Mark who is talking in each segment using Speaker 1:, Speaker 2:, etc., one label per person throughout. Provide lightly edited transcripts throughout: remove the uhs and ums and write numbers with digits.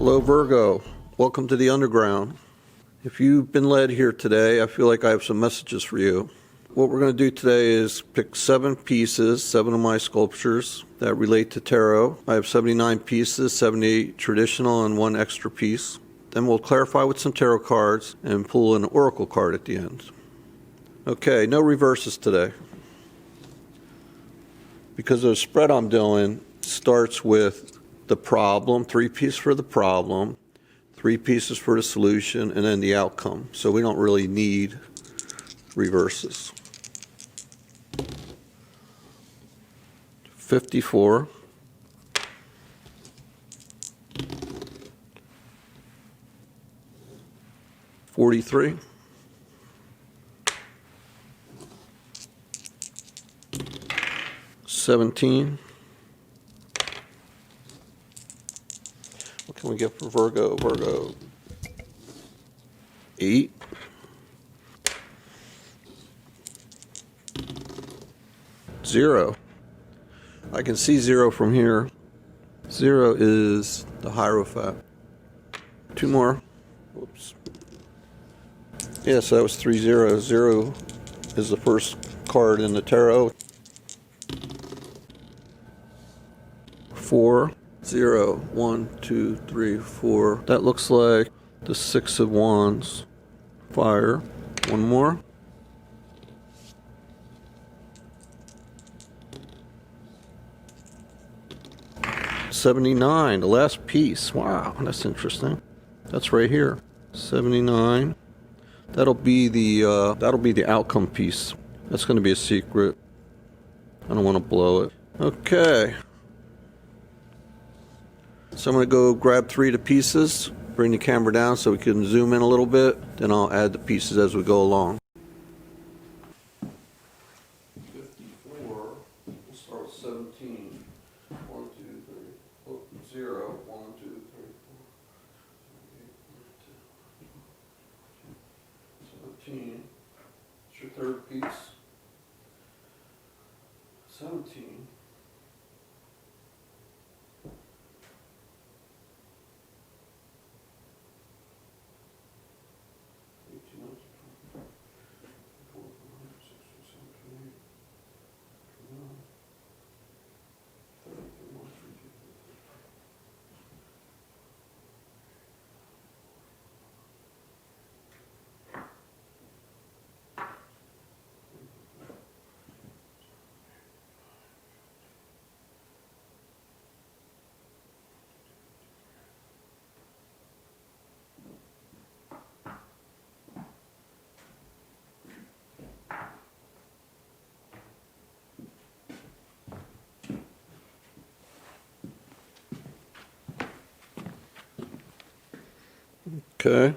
Speaker 1: Hello Virgo, welcome to the underground. If you've been led here today, I feel like I have some messages for you. What we're going to do today is pick 7 pieces, 7 of my sculptures that relate to tarot. I have 79 pieces, 78 traditional and 1 extra piece. Then we'll clarify with some tarot cards and pull an oracle card at the end. Okay, no reverses today. Because the spread I'm doing starts with the problem, 3 pieces for the problem, 3 pieces for the solution, and then the outcome. So we don't really need reverses. 54. 43. 17. What can we get for Virgo? Virgo. 8. 0. I can see 0 from here. 0 is the Hierophant. 2 more. Whoops. Yeah, so that was 3 zeros. 0 is the first card in the tarot. 4, 0, 1, 2, 3, 4. That looks like the 6 of Wands. Fire. 1 more. 79, the last piece. Wow, that's interesting. That's right here. 79. That'll be the outcome piece. That's going to be a secret. I don't want to blow it. Okay. So I'm going to go grab 3 of the pieces, bring the camera down so we can zoom in a little bit, then I'll add the pieces as we go along. 54, we'll start with 17. 1, 2, 3, 0, 1, 2, 3, 4, 17. It's your third piece. 17. Okay.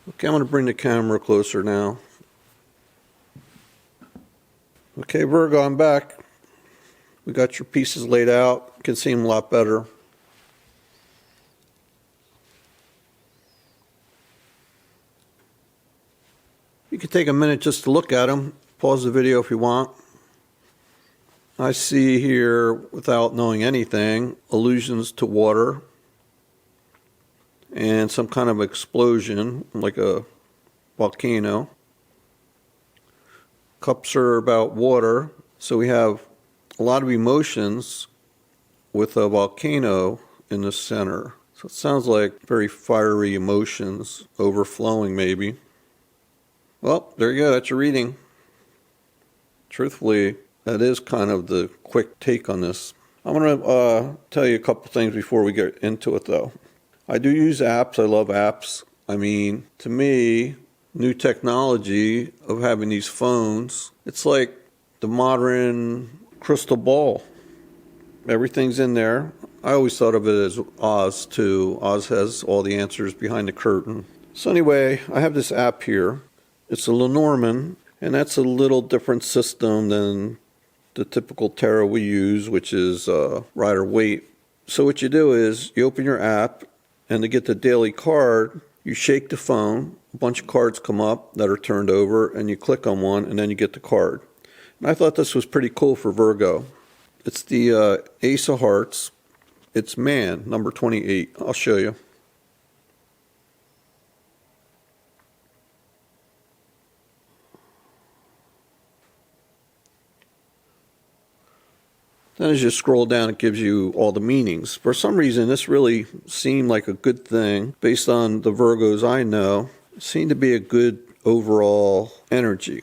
Speaker 1: Okay, I'm going to bring the camera closer now. Okay, Virgo, I'm back. We got your pieces laid out. You can see them a lot better. You can take a minute just to look at them. Pause the video if you want. I see here, without knowing anything, allusions to water and some kind of explosion, like a volcano. Cups are about water, so we have a lot of emotions with a volcano in the center. So it sounds like very fiery emotions overflowing maybe. Well, there you go, that's your reading. Truthfully, that is kind of the quick take on this. I'm going to tell you a couple things before we get into it though. I do use apps, I love apps. I mean, to me, new technology of having these phones, it's like the modern crystal ball. Everything's in there. I always thought of it as Oz too. Oz has all the answers behind the curtain. So anyway, I have this app here. It's a Lenorman, and that's a little different system than the typical tarot we use, which is Rider Waite. So what you do is you open your app, and to get the daily card, you shake the phone, a bunch of cards come up that are turned over, and you click on one, and then you get the card. And I thought this was pretty cool for Virgo. It's the Ace of Hearts. It's Man, number 28. I'll show you. Then as you scroll down, it gives you all the meanings. For some reason, this really seemed like a good thing. Based on the Virgos I know, it seemed to be a good overall energy.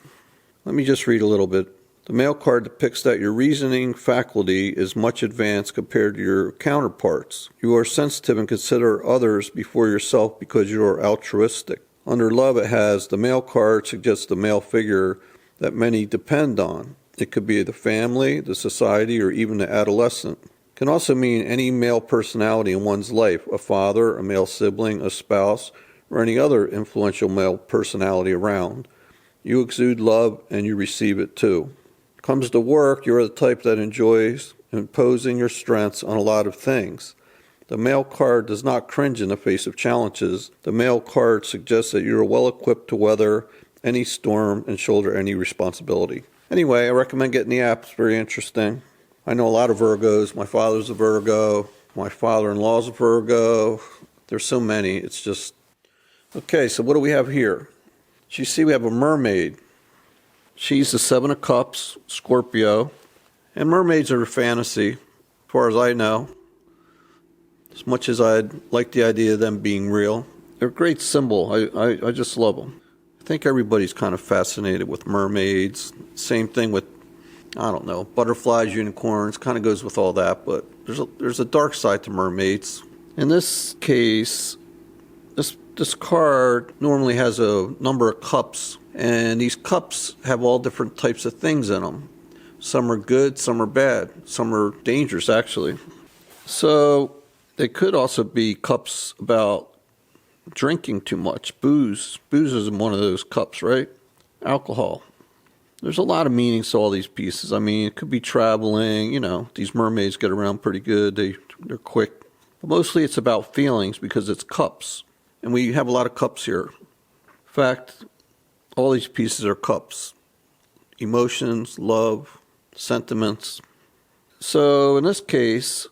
Speaker 1: Let me just read a little bit. The male card depicts that your reasoning faculty is much advanced compared to your counterparts. You are sensitive and consider others before yourself because you are altruistic. Under love, it has the male card suggests the male figure that many depend on. It could be the family, the society, or even the adolescent. It can also mean any male personality in one's life, a father, a male sibling, a spouse, or any other influential male personality around. You exude love and you receive it too. Comes to work, you're the type that enjoys imposing your strengths on a lot of things. The male card does not cringe in the face of challenges. The male card suggests that you are well equipped to weather any storm and shoulder any responsibility. Anyway, I recommend getting the app. It's very interesting. I know a lot of Virgos. My father's a Virgo. My father-in-law's a Virgo. There's so many. It's just... Okay, so what do we have here? So you see we have a mermaid. She's the Seven of Cups, Scorpio. And mermaids are a fantasy, as far as I know. As much as I'd like the idea of them being real. They're a great symbol. I just love them. I think everybody's kind of fascinated with mermaids. Same thing with, I don't know, butterflies, unicorns, kind of goes with all that, but there's a dark side to mermaids. In this case, this card normally has a number of cups, and these cups have all different types of things in them. Some are good, some are bad, some are dangerous, actually. So they could also be cups about drinking too much. Booze is in one of those cups, right? Alcohol. There's a lot of meanings to all these pieces. I mean, it could be traveling. You know, these mermaids get around pretty good. They're quick. But mostly it's about feelings because it's cups. And we have a lot of cups here. In fact, all these pieces are cups. Emotions, love, sentiments. So in this case,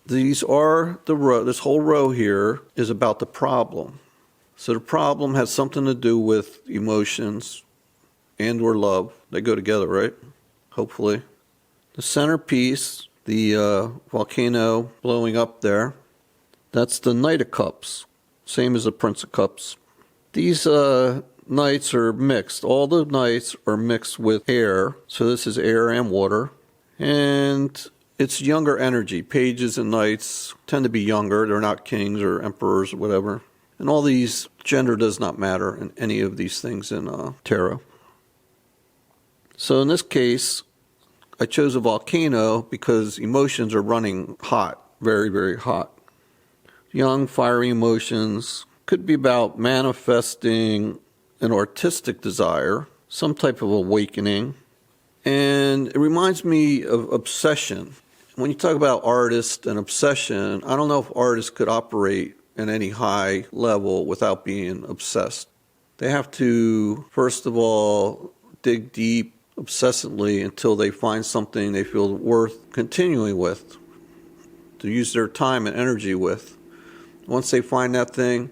Speaker 1: these are the row. This whole row here is about the problem. So the problem has something to do with emotions and or love. They go together, right? Hopefully. The centerpiece, the volcano blowing up there, that's the Knight of Cups. Same as the Prince of Cups. These knights are mixed. All the knights are mixed with air. So this is air and water. And it's younger energy. Pages and knights tend to be younger. They're not kings or emperors or whatever. And all these, gender does not matter in any of these things in tarot. So in this case, I chose a volcano because emotions are running hot, very, very hot. Young, fiery emotions. Could be about manifesting an artistic desire, some type of awakening. And it reminds me of obsession. When you talk about artists and obsession, I don't know if artists could operate in any high level without being obsessed. They have to, first of all, dig deep, obsessively, until they find something they feel worth continuing with, to use their time and energy with. Once they find that thing,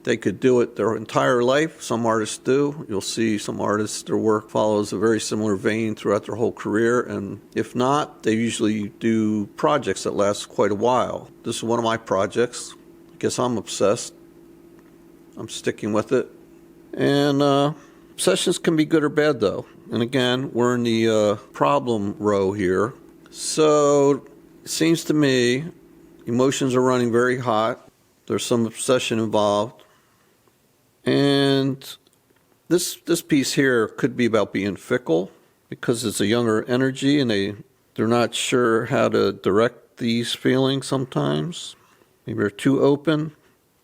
Speaker 1: they could do it their entire life. Some artists do. You'll see some artists, their work follows a very similar vein throughout their whole career. And if not, they usually do projects that last quite a while. This is one of my projects. I guess I'm obsessed. I'm sticking with it. And obsessions can be good or bad, though. And again, we're in the problem row here. So it seems to me emotions are running very hot. There's some obsession involved. And this piece here could be about being fickle because it's a younger energy and they're not sure how to direct these feelings sometimes. Maybe they're too open.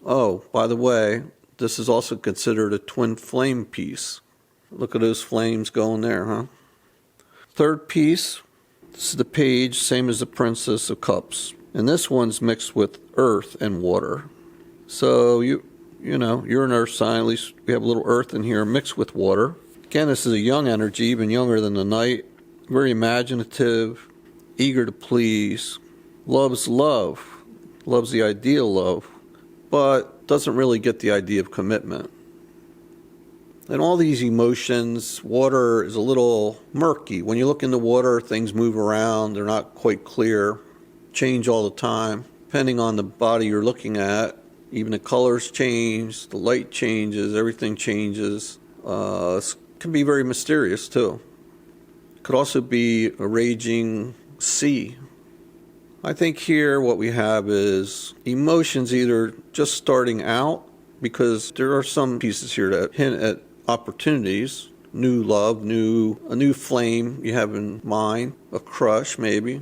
Speaker 1: Oh, by the way, this is also considered a twin flame piece. Look at those flames going there, huh? Third piece, this is the page, same as the Princess of Cups. And this one's mixed with earth and water. So you know, you're an earth sign, at least we have a little earth in here mixed with water. Again, this is a young energy, even younger than the night. Very imaginative, eager to please, loves love, loves the ideal love, but doesn't really get the idea of commitment. And all these emotions, water is a little murky. When you look in the water, things move around, they're not quite clear, change all the time. Depending on the body you're looking at, even the colors change, the light changes, everything changes. It can be very mysterious too. It could also be a raging sea. I think here what we have is emotions either just starting out, because there are some pieces here that hint at opportunities, new love, a new flame you have in mind, a crush maybe.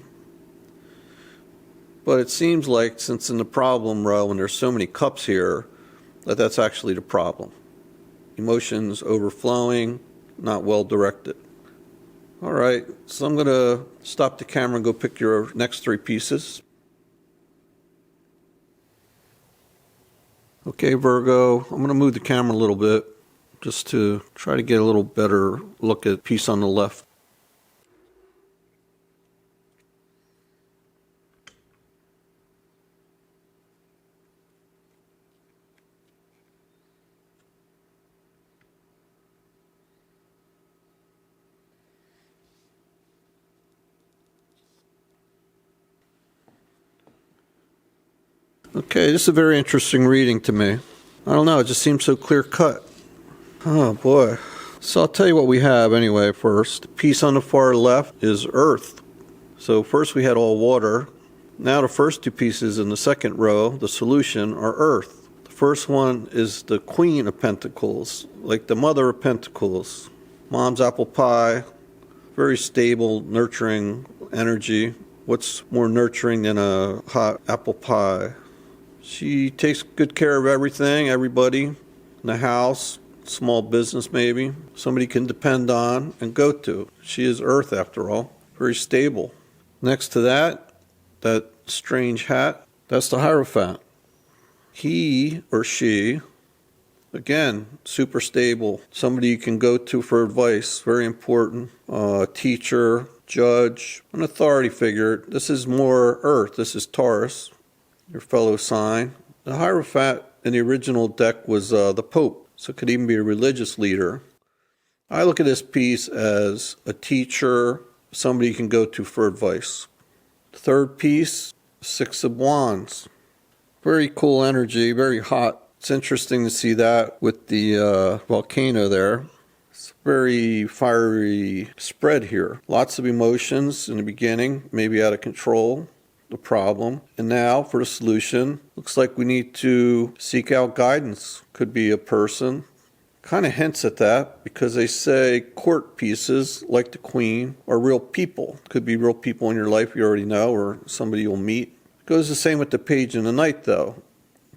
Speaker 1: But it seems like, since in the problem row, and there's so many cups here, that's actually the problem. Emotions overflowing, not well directed. All right, so I'm going to stop the camera and go pick your next three pieces. Okay, Virgo, I'm going to move the camera a little bit just to try to get a little better look at the piece on the left. Okay, this is a very interesting reading to me. I don't know, it just seems so clear cut. Oh boy. So I'll tell you what we have anyway first. The piece on the far left is earth. So first we had all water. Now the first two pieces in the second row, the solution, are earth. The first one is the Queen of Pentacles, like the Mother of Pentacles. Mom's apple pie, very stable, nurturing energy. What's more nurturing than a hot apple pie? She takes good care of everything, everybody in the house, small business maybe, somebody can depend on and go to. She is earth after all, very stable. Next to that strange hat, that's the Hierophant. He or she, again, super stable, somebody you can go to for advice, very important. Teacher, judge, an authority figure. This is more earth, this is Taurus, your fellow sign. The Hierophant in the original deck was the Pope, so it could even be a religious leader. I look at this piece as a teacher, somebody you can go to for advice. The third piece, Six of Wands. Very cool energy, very hot. It's interesting to see that with the volcano there. It's very fiery spread here. Lots of emotions in the beginning, maybe out of control, the problem. And now for the solution, looks like we need to seek out guidance. Could be a person. Kind of hints at that because they say court pieces like the Queen are real people. Could be real people in your life you already know or somebody you'll meet. Goes the same with the Page in the Night though.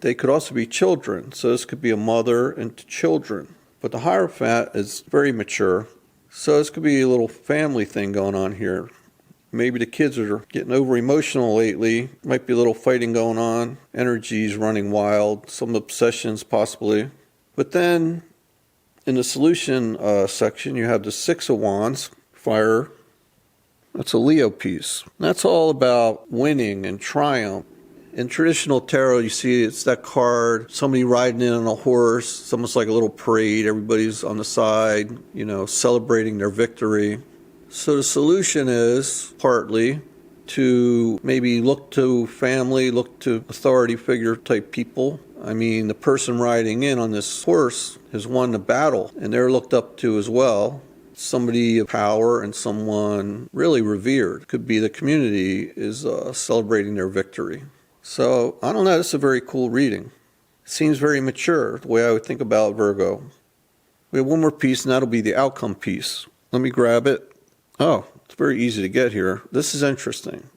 Speaker 1: They could also be children. So this could be a mother and children. But the Hierophant is very mature. So this could be a little family thing going on here. Maybe the kids are getting over emotional lately. Might be a little fighting going on. Energy's running wild. Some obsessions possibly. But then in the solution section, you have the Six of Wands, fire. That's a Leo piece. That's all about winning and triumph. In traditional tarot, you see it's that card, somebody riding in on a horse. It's almost like a little parade. Everybody's on the side, celebrating their victory. So the solution is partly to maybe look to family, look to authority figure type people. I mean, the person riding in on this horse has won the battle, and they're looked up to as well. Somebody of power and someone really revered. Could be the community is celebrating their victory. So, I don't know, this is a very cool reading. It seems very mature, the way I would think about Virgo. We have one more piece, and that'll be the outcome piece. Let me grab it. Oh, it's very easy to get here. This is interesting.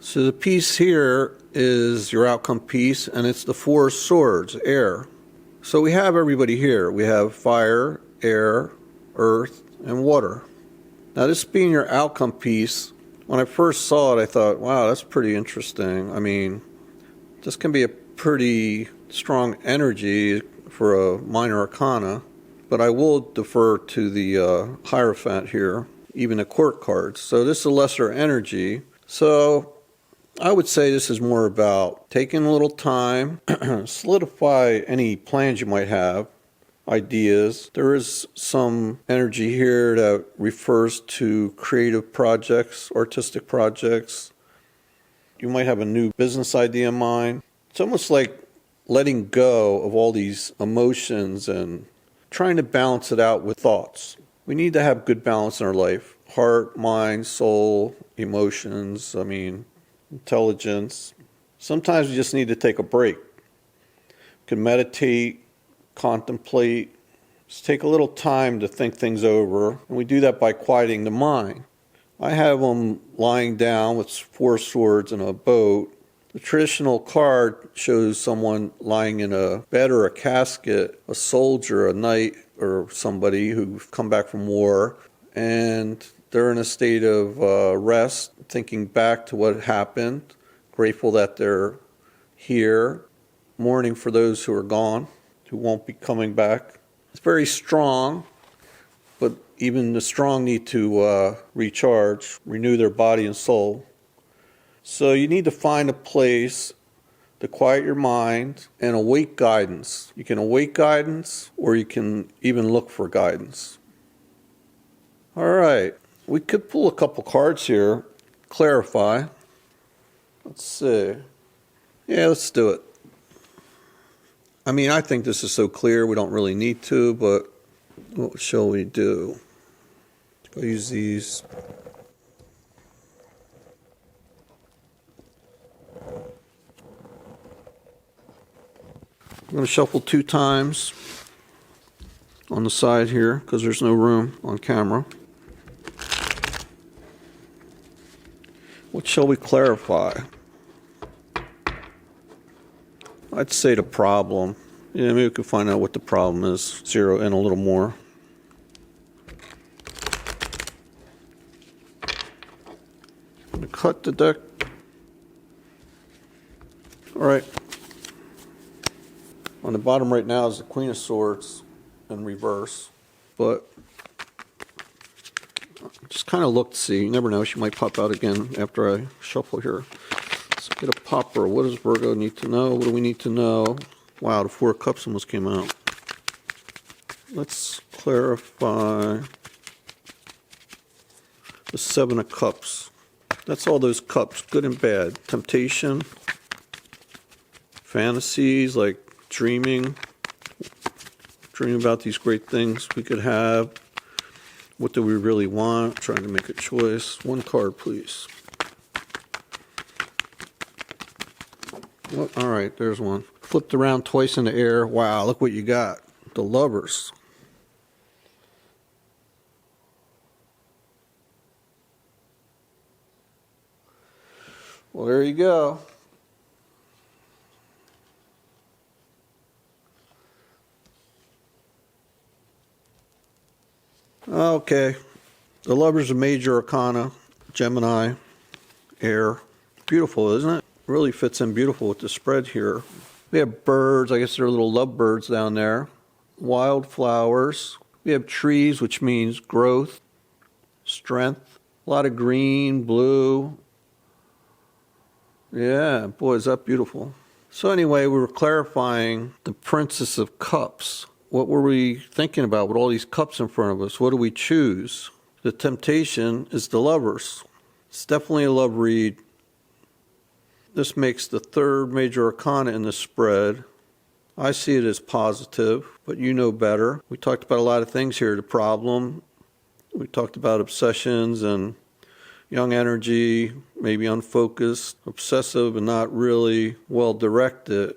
Speaker 1: So the piece here is your outcome piece, and it's the 4 swords, air. So we have everybody here. We have fire, air, earth, and water. Now this being your outcome piece, when I first saw it, I thought, wow, that's pretty interesting. I mean, this can be a pretty strong energy for a minor arcana, but I will defer to the Hierophant here, even the court cards. So this is a lesser energy. So I would say this is more about taking a little time, solidify any plans you might have, ideas. There is some energy here that refers to creative projects, artistic projects. You might have a new business idea in mind. It's almost like letting go of all these emotions and trying to balance it out with thoughts. We need to have good balance in our life. Heart, mind, soul, emotions, intelligence. Sometimes we just need to take a break. You can meditate, contemplate, just take a little time to think things over. And we do that by quieting the mind. I have them lying down with 4 swords in a boat. The traditional card shows someone lying in a bed or a casket, a soldier, a knight, or somebody who's come back from war, and they're in a state of rest, thinking back to what happened, grateful that they're here, mourning for those who are gone, who won't be coming back. It's very strong, but even the strong need to recharge, renew their body and soul. So you need to find a place to quiet your mind and await guidance. You can await guidance, or you can even look for guidance. All right, we could pull a couple cards here, clarify. Let's see. Yeah, let's do it. I think this is so clear we don't really need to, but what shall we do? I'll use these. I'm going to shuffle 2 times on the side here because there's no room on camera. What shall we clarify? I'd say the problem. Yeah, maybe we can find out what the problem is. Zero in a little more. I'm going to cut the deck. All right. On the bottom right now is the Queen of Swords in reverse, but just kind of look to see. You never know, she might pop out again after I shuffle here. Let's get a popper. What does Virgo need to know? What do we need to know? Wow, the 4 of Cups almost came out. Let's clarify the 7 of Cups. That's all those cups, good and bad. Temptation, fantasies like dreaming about these great things we could have. What do we really want? Trying to make a choice. 1 card, please. Well, all right, there's one. Flipped around twice in the air. Wow, look what you got. The Lovers. Well, there you go. Okay, the Lovers of Major Arcana, Gemini, Air. Beautiful, isn't it? Really fits in beautiful with the spread here. We have birds, I guess they're little lovebirds down there. Wildflowers. We have trees, which means growth, strength. A lot of green, blue. Yeah, boy, is that beautiful. So anyway, we were clarifying the Princess of Cups. What were we thinking about with all these cups in front of us? What do we choose? The temptation is the Lovers. It's definitely a love read. This makes the 3rd major arcana in the spread. I see it as positive, but you know better. We talked about a lot of things here. The problem. We talked about obsessions and young energy, maybe unfocused, obsessive, and not really well directed.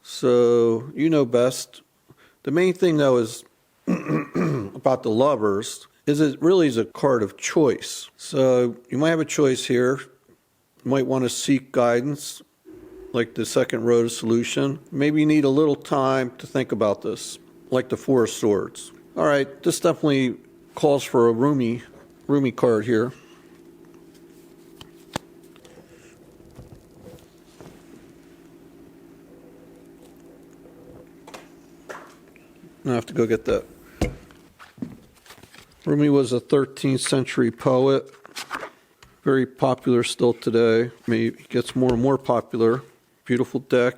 Speaker 1: So you know best. The main thing, though, is about the Lovers is it really is a card of choice. So you might have a choice here. You might want to seek guidance, like the second row of solution. Maybe you need a little time to think about this, like the Four of Swords. All right, this definitely calls for a Rumi card here. I have to go get that. Rumi was a 13th century poet, very popular still today. Maybe it gets more and more popular. Beautiful deck.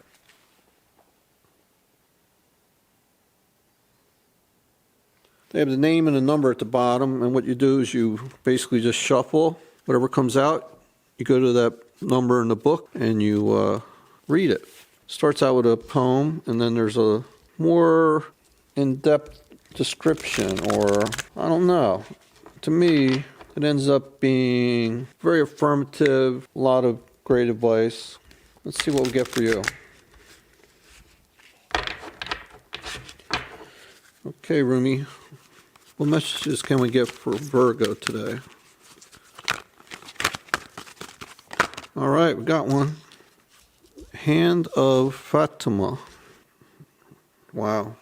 Speaker 1: They have the name and the number at the bottom, and what you do is you basically just shuffle. Whatever comes out, you go to that number in the book and you read it. Starts out with a poem, and then there's a more in-depth description, or I don't know. To me, it ends up being very affirmative, a lot of great advice. Let's see what we get for you. Okay, Rumi. What messages can we get for Virgo today? All right, we got one. Hand of Fatima. Wow.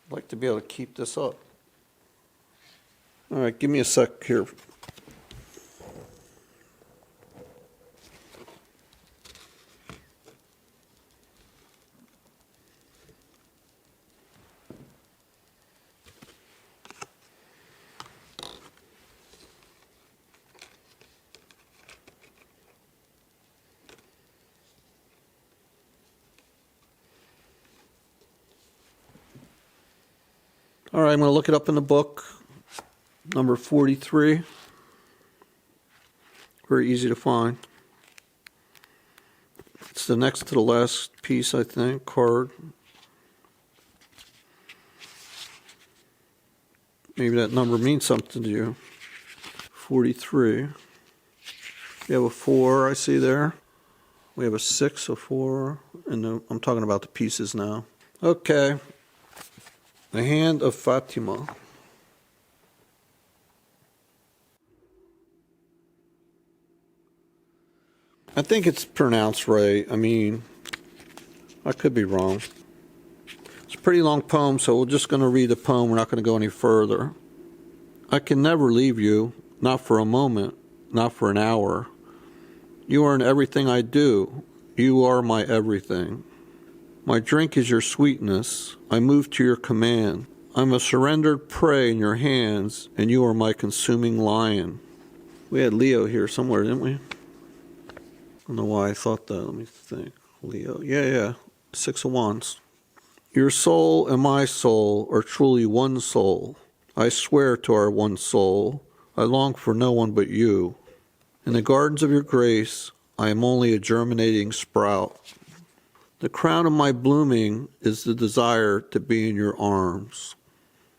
Speaker 1: I'd like to be able to keep this up. All right, give me a sec here. All right, I'm going to look it up in the book. Number 43. Very easy to find. It's the next to the last piece, I think, card. Maybe that number means something to you. 43. We have a 4, I see there. We have a 6, a 4, and I'm talking about the pieces now. Okay. The Hand of Fatima. I think it's pronounced right. I mean, I could be wrong. It's a pretty long poem, so we're just going to read the poem. We're not going to go any further. I can never leave you, not for a moment, not for an hour. You are in everything I do. You are my everything. My drink is your sweetness. I move to your command. I'm a surrendered prey in your hands, and you are my consuming lion. We had Leo here somewhere, didn't we? I don't know why I thought that. Let me think. Leo. Yeah. 6 of Wands. Your soul and my soul are truly one soul. I swear to our one soul, I long for no one but you. In the gardens of your grace, I am only a germinating sprout. The crown of my blooming is the desire to be in your arms.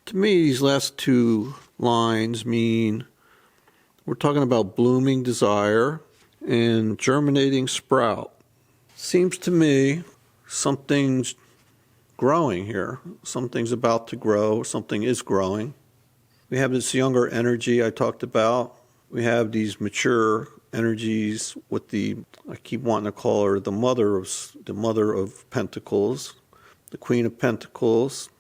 Speaker 1: To me, these last 2 lines mean we're talking about blooming desire and germinating sprout. Seems to me something's growing here. Something's about to grow. Something is growing. We have this younger energy I talked about. We have these mature energies with the, I keep wanting to call her the mother of Pentacles, the Queen of Pentacles,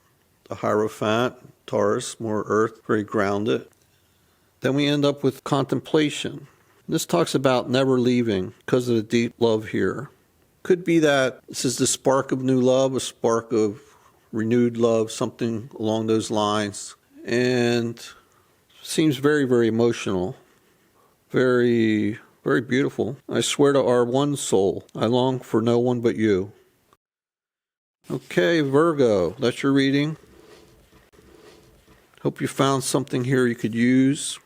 Speaker 1: the Hierophant, Taurus, more earth, very grounded. Then we end up with contemplation. This talks about never leaving because of the deep love here. Could be that this is the spark of new love, a spark of renewed love, something along those lines. And seems very, very emotional. Very, very beautiful. I swear to our one soul, I long for no one but you. Okay, Virgo, that's your reading. Hope you found something here you could use.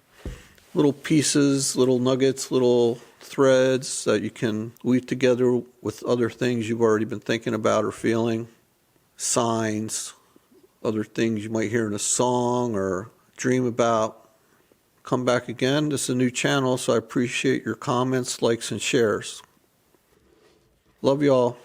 Speaker 1: Little pieces, little nuggets, little threads that you can weave together with other things you've already been thinking about or feeling. Signs, other things you might hear in a song or dream about. Come back again. This is a new channel, so I appreciate your comments, likes, and shares. Love you all.